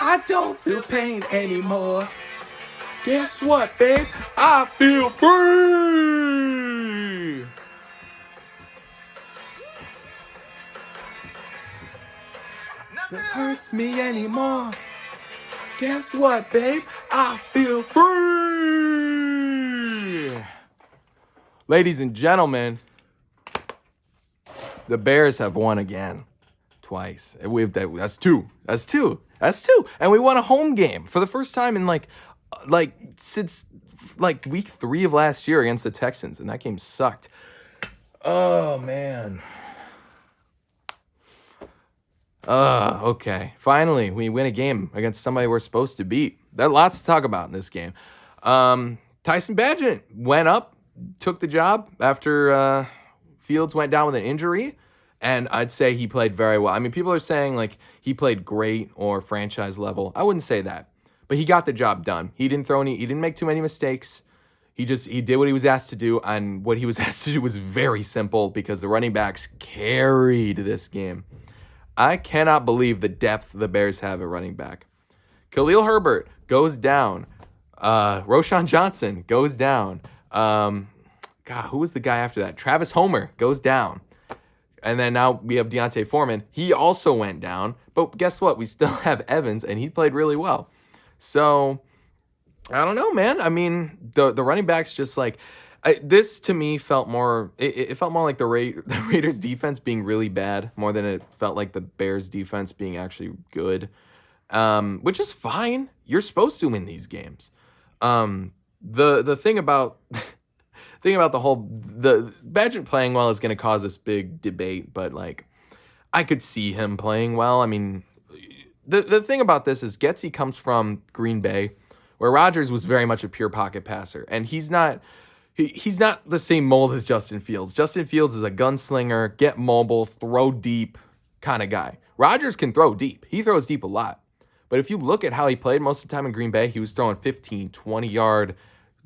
I don't feel pain anymore. Guess what, babe? I feel free. It hurts me anymore. Guess what, babe? I feel free. Ladies and gentlemen, the Bears have won again. Twice. That's two. That's two. That's two. And we won a home game for the first time in since week 3 of last year against the Texans, and that game sucked. Oh man. Okay. Finally, we win a game against somebody we're supposed to beat. There's lots to talk about in this game. Tyson Bagent went up, took the job after Fields went down with an injury, and I'd say he played very well. I mean, people are saying like he played great or franchise level. I wouldn't say that, but he got the job done. He didn't make too many mistakes. He did what he was asked to do, and what he was asked to do was very simple because the running backs carried this game. I cannot believe the depth the Bears have at running back. Khalil Herbert goes down. Roschon Johnson goes down. God, who was the guy after that? Travis Homer goes down. And then now we have D'Onta Foreman. He also went down. But guess what? We still have Evans, and he played really well. So, I don't know, man. I mean, the running backs just like... this to me felt more. It felt more like the Raiders' defense being really bad, more than it felt like the Bears' defense being actually good, which is fine. You're supposed to win these games. The thing about the Bagent playing well is going to cause this big debate, but like I could see him playing well. I mean, the thing about this is Getsy comes from Green Bay, where Rodgers was very much a pure pocket passer, and he's not the same mold as Justin Fields. Justin Fields is a gunslinger, get mobile, throw deep kind of guy. Rodgers can throw deep. He throws deep a lot. But if you look at how he played most of the time in Green Bay, he was throwing 15, 20-yard,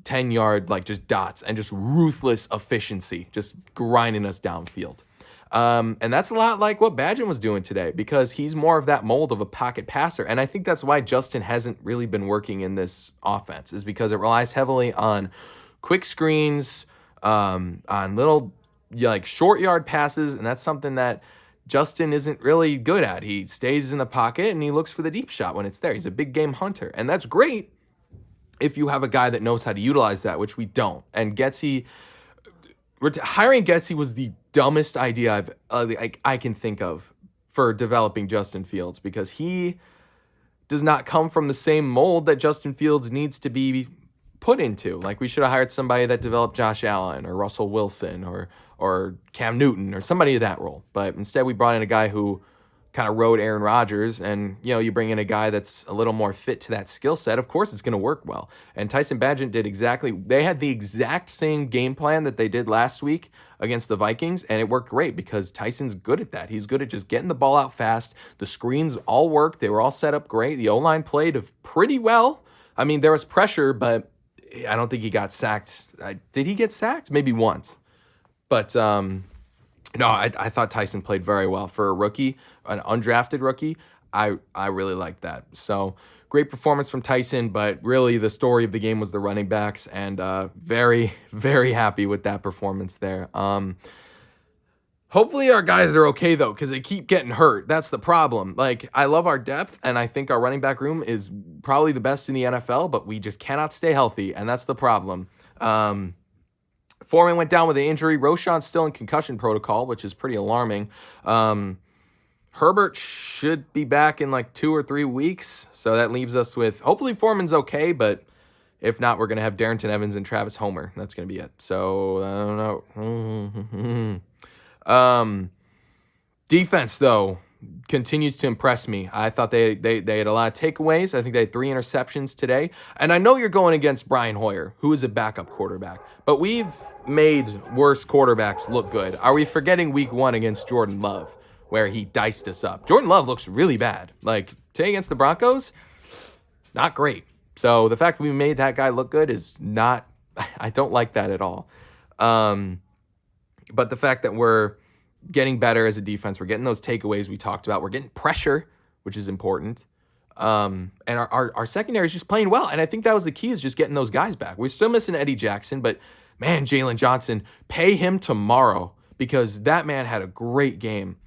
10-yard, like just dots and just ruthless efficiency, just grinding us downfield. And that's a lot like what Bagent was doing today because he's more of that mold of a pocket passer. And I think that's why Justin hasn't really been working in this offense is because it relies heavily on quick screens, on little short yard passes, and that's something that Justin isn't really good at. He stays in the pocket and he looks for the deep shot when it's there. He's a big game hunter, and that's great if you have a guy that knows how to utilize that, which we don't. And hiring Getsy was the dumbest idea I can think of for developing Justin Fields because he does not come from the same mold that Justin Fields needs to be put into. Like we should have hired somebody that developed Josh Allen or Russell Wilson or Cam Newton or somebody in that role. But instead we brought in a guy who kind of rode Aaron Rodgers, and you bring in a guy that's a little more fit to that skill set. Of course it's going to work well. And Tyson Bagent they had the exact same game plan that they did last week against the Vikings, and it worked great because Tyson's good at that. He's good at just getting the ball out fast. The screens all worked. They were all set up great. The O-line played pretty well. I mean, there was pressure, but I don't think he got sacked. Did he get sacked? Maybe once. But no, I thought Tyson played very well. For a rookie, an undrafted rookie, I really liked that. So great performance from Tyson, but really the story of the game was the running backs, and very, very happy with that performance there. Hopefully our guys are okay, though, because they keep getting hurt. That's the problem. Like, I love our depth, and I think our running back room is probably the best in the NFL, but we just cannot stay healthy, and that's the problem. Foreman went down with an injury. Roschon's still in concussion protocol, which is pretty alarming. Herbert should be back in like 2 or 3 weeks, so that leaves us with, hopefully Foreman's okay, but if not, we're going to have Darrynton Evans and Travis Homer. That's going to be it. So, I don't know. Defense, though, continues to impress me. I thought they had a lot of takeaways. I think they had 3 interceptions today. And I know you're going against Brian Hoyer, who is a backup quarterback, but we've made worse quarterbacks look good. Are we forgetting week 1 against Jordan Love, where he diced us up? Jordan Love looks really bad. Like, today against the Broncos, not great. So the fact that we made that guy look good is not, I don't like that at all. But the fact that we're getting better as a defense, we're getting those takeaways we talked about, we're getting pressure, which is important. And our secondary is just playing well. And I think that was the key, is just getting those guys back. We're still missing Eddie Jackson, but man, Jalen Johnson, pay him tomorrow, because that man had a great game.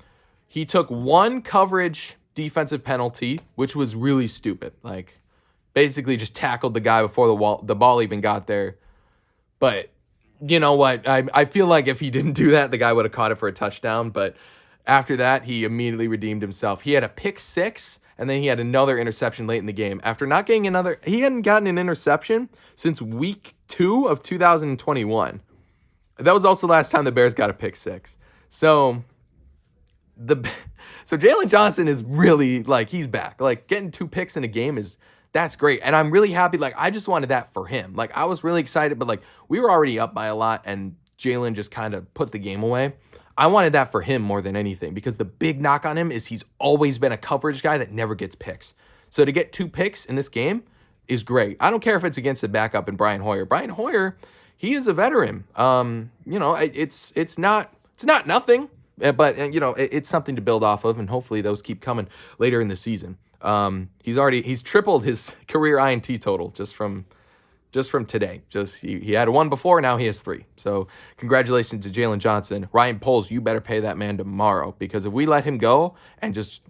He took one coverage defensive penalty, which was really stupid. Like, basically just tackled the guy before the ball even got there. But you know what? I feel like if he didn't do that, the guy would have caught it for a touchdown. But after that, he immediately redeemed himself. He had a pick six, and then he had another interception late in the game. After not getting he hadn't gotten an interception since week 2 of 2021. That was also the last time the Bears got a pick six. So Jalen Johnson is really, like, he's back. Like, getting 2 picks in a game that's great. And I'm really happy. Like, I just wanted that for him. Like, I was really excited, but like, we were already up by a lot and Jalen just kind of put the game away. I wanted that for him more than anything, because the big knock on him is he's always been a coverage guy that never gets picks. So to get 2 picks in this game is great. I don't care if it's against the backup in Brian Hoyer. Brian Hoyer, he is a veteran. It's not nothing, but it's something to build off of, and hopefully those keep coming later in the season. He's tripled his career INT total just from today. He had 1 before, now he has 3. So congratulations to Jalen Johnson. Ryan Poles, you better pay that man tomorrow, because if we let him go and just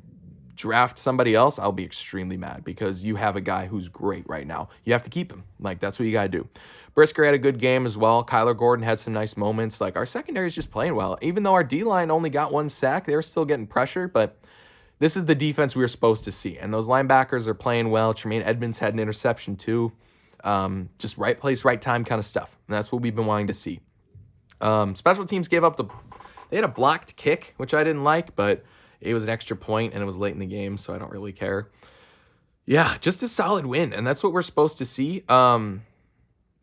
draft somebody else, I'll be extremely mad, because you have a guy who's great right now. You have to keep him. Like, that's what you got to do. Brisker had a good game as well. Kyler Gordon had some nice moments. Like, our secondary is just playing well. Even though our D-line only got 1 sack, they were still getting pressure, but this is the defense we were supposed to see. And those linebackers are playing well. Tremaine Edmonds had an interception too. Just right place, right time kind of stuff. And that's what we've been wanting to see. Special teams gave up they had a blocked kick, which I didn't like, but it was an extra point and it was late in the game, so I don't really care. Yeah, just a solid win, and that's what we're supposed to see.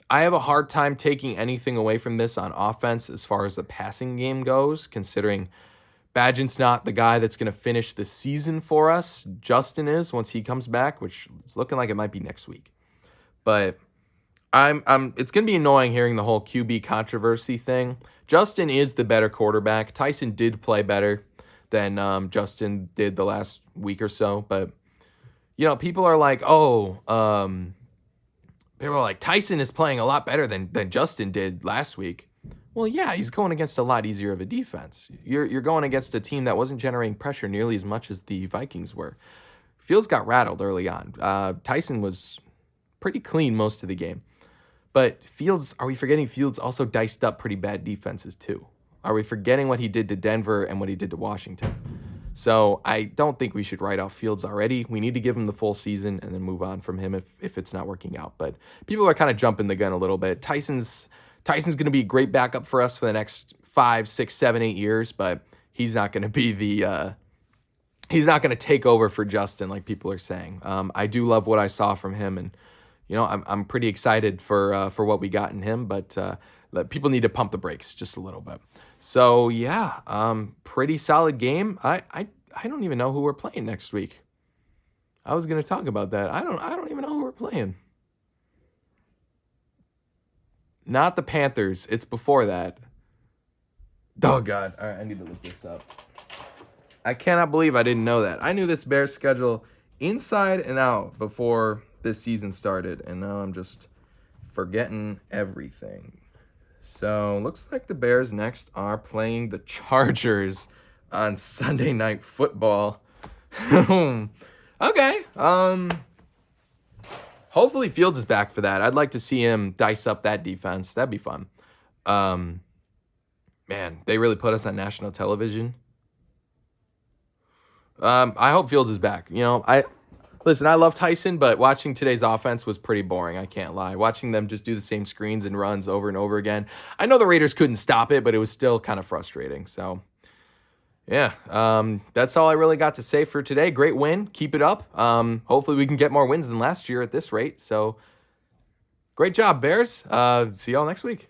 I have a hard time taking anything away from this on offense as far as the passing game goes, considering Badgent's not the guy that's going to finish the season for us. Justin is, once he comes back, which is looking like it might be next week. But it's going to be annoying hearing the whole QB controversy thing. Justin is the better quarterback. Tyson did play better than Justin did the last week or so. But, people are like, Tyson is playing a lot better than Justin did last week. Well, yeah, he's going against a lot easier of a defense. You're going against a team that wasn't generating pressure nearly as much as the Vikings were. Fields got rattled early on. Tyson was pretty clean most of the game. But are we forgetting Fields also diced up pretty bad defenses too? Are we forgetting what he did to Denver and what he did to Washington? So I don't think we should write off Fields already. We need to give him the full season and then move on from him if it's not working out. But people are kind of jumping the gun a little bit. Tyson's going to be a great backup for us for the next 5, 6, 7, 8 years, but he's not going to be he's not going to take over for Justin like people are saying. I do love what I saw from him, and I'm pretty excited for what we got in him, but people need to pump the brakes just a little bit. So yeah, pretty solid game. I don't even know who we're playing next week. I was going to talk about that. I don't even know who we're playing. Not the Panthers. It's before that. Oh, God. All right, I need to look this up. I cannot believe I didn't know that. I knew this Bears schedule inside and out before this season started, and now I'm just forgetting everything. So, looks like the Bears next are playing the Chargers on Sunday Night Football. Okay. Hopefully Fields is back for that. I'd like to see him dice up that defense. That'd be fun. Man, they really put us on national television. I hope Fields is back. I love Tyson, but watching today's offense was pretty boring. I can't lie. Watching them just do the same screens and runs over and over again. I know the Raiders couldn't stop it, but it was still kind of frustrating. So, yeah, that's all I really got to say for today. Great win. Keep it up. Hopefully we can get more wins than last year at this rate. So, great job, Bears. See y'all next week.